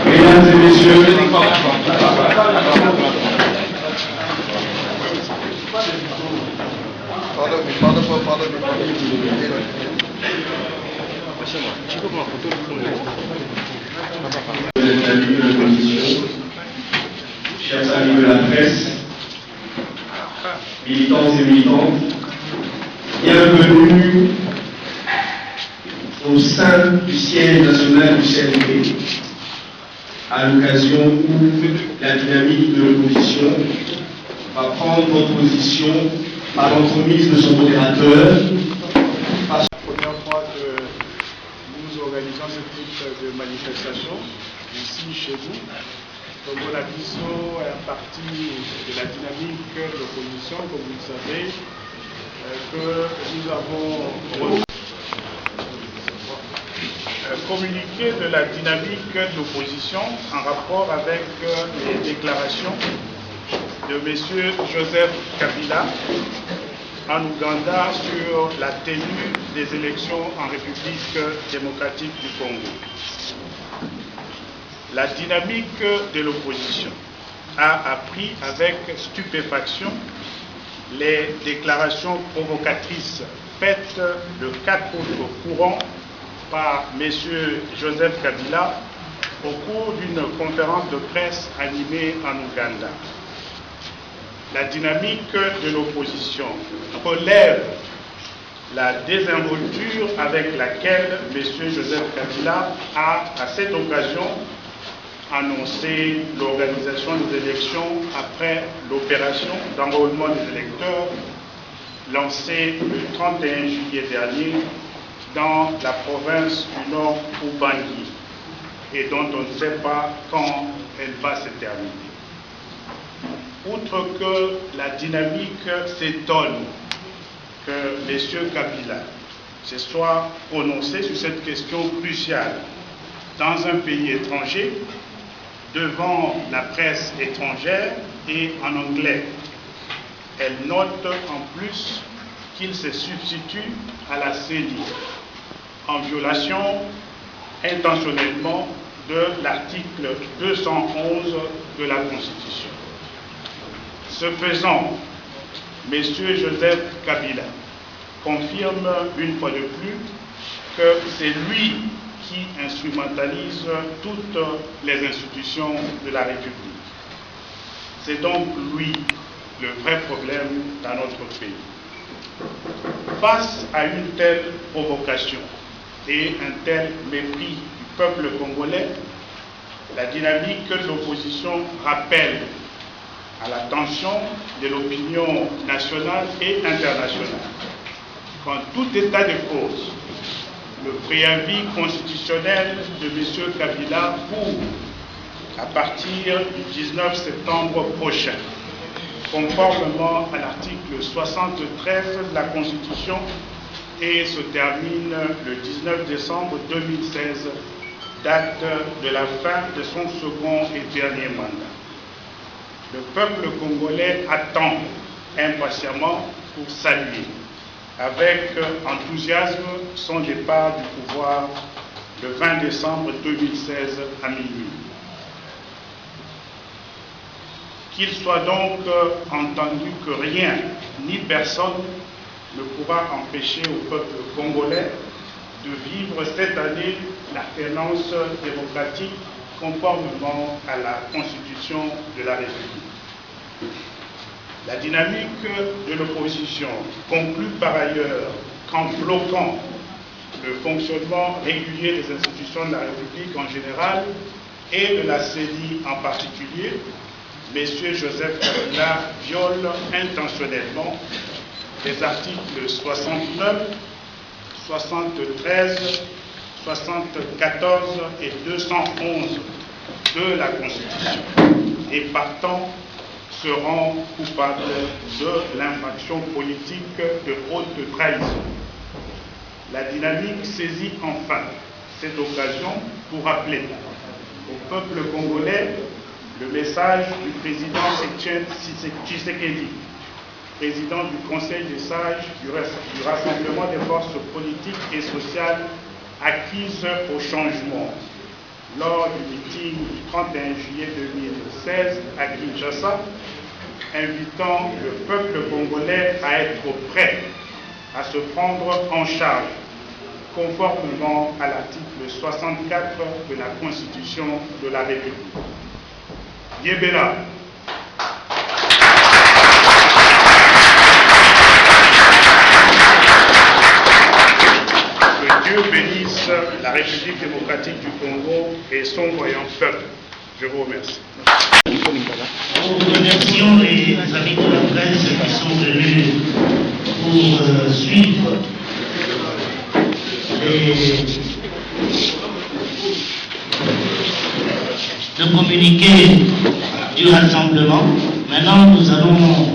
Mesdames et messieurs, chers amis de la presse, militants et militantes, bienvenue au sein du siège national du CNP, à l'occasion où la dynamique de l'opposition va prendre position par l'entremise de son modérateur. C'est la première fois que nous organisons ce type de manifestation ici chez vous. Donc la BISO est un parti de la dynamique de l'opposition, comme vous le savez, que nous avons reçu communiqué de la dynamique de l'opposition en rapport avec les déclarations de M. Joseph Kabila en Ouganda sur la tenue des élections en République démocratique du Congo. La dynamique de l'opposition a appris avec stupéfaction les déclarations provocatrices faites le 4 août courant par M. Joseph Kabila au cours d'une conférence de presse animée en Ouganda. La dynamique de l'opposition relève la désinvolture avec laquelle M. Joseph Kabila a, à cette occasion, annoncé l'organisation des élections après l'opération d'enrôlement des électeurs lancée le 31 juillet dernier dans la province du Nord Ubangi et dont on ne sait pas quand elle va se terminer. Outre que la dynamique s'étonne que M. Kabila se soit prononcé sur cette question cruciale dans un pays étranger, devant la presse étrangère et en anglais. Elle note en plus qu'il se substitue à la CENI en violation intentionnellement de l'article 211 de la Constitution. Ce faisant, M. Joseph Kabila confirme une fois de plus que c'est lui qui instrumentalise toutes les institutions de la République. C'est donc lui le vrai problème dans notre pays. Face à une telle provocation et un tel mépris du peuple congolais, la dynamique de l'opposition rappelle à l'attention de l'opinion nationale et internationale qu'en tout état de cause, le préavis constitutionnel de M. Kabila pour, à partir du 19 septembre prochain, conformément à l'article 73 de la Constitution, et se termine le 19 décembre 2016, date de la fin de son second et dernier mandat. Le peuple congolais attend impatiemment pour saluer avec enthousiasme son départ du pouvoir le 20 décembre 2016 à minuit. Qu'il soit donc entendu que rien ni personne ne pourra empêcher au peuple congolais de vivre cette année l'alternance démocratique conformément à la Constitution de la République. La dynamique de l'opposition conclut par ailleurs qu'en bloquant le fonctionnement régulier des institutions de la République en général et de la CENI en particulier, M. Joseph Kabila viole intentionnellement les articles 69, 73, 74 et 211 de la Constitution et partant se rend coupable de l'infraction politique de haute trahison. La dynamique saisit enfin cette occasion pour rappeler au peuple congolais le message du président Etienne Tshisekedi, président du Conseil des sages du Rassemblement des forces politiques et sociales acquise au changement lors du meeting du 31 juillet 2016 à Kinshasa, invitant le peuple congolais à être prêt à se prendre en charge, conformément à l'article 64 de la Constitution de la République. Yébéla. Que Dieu bénisse la République démocratique du Congo et son voyant peuple. Je vous remercie. Nous remercions les amis de la presse qui sont venus pour suivre le communiqué du rassemblement. Maintenant, nous allons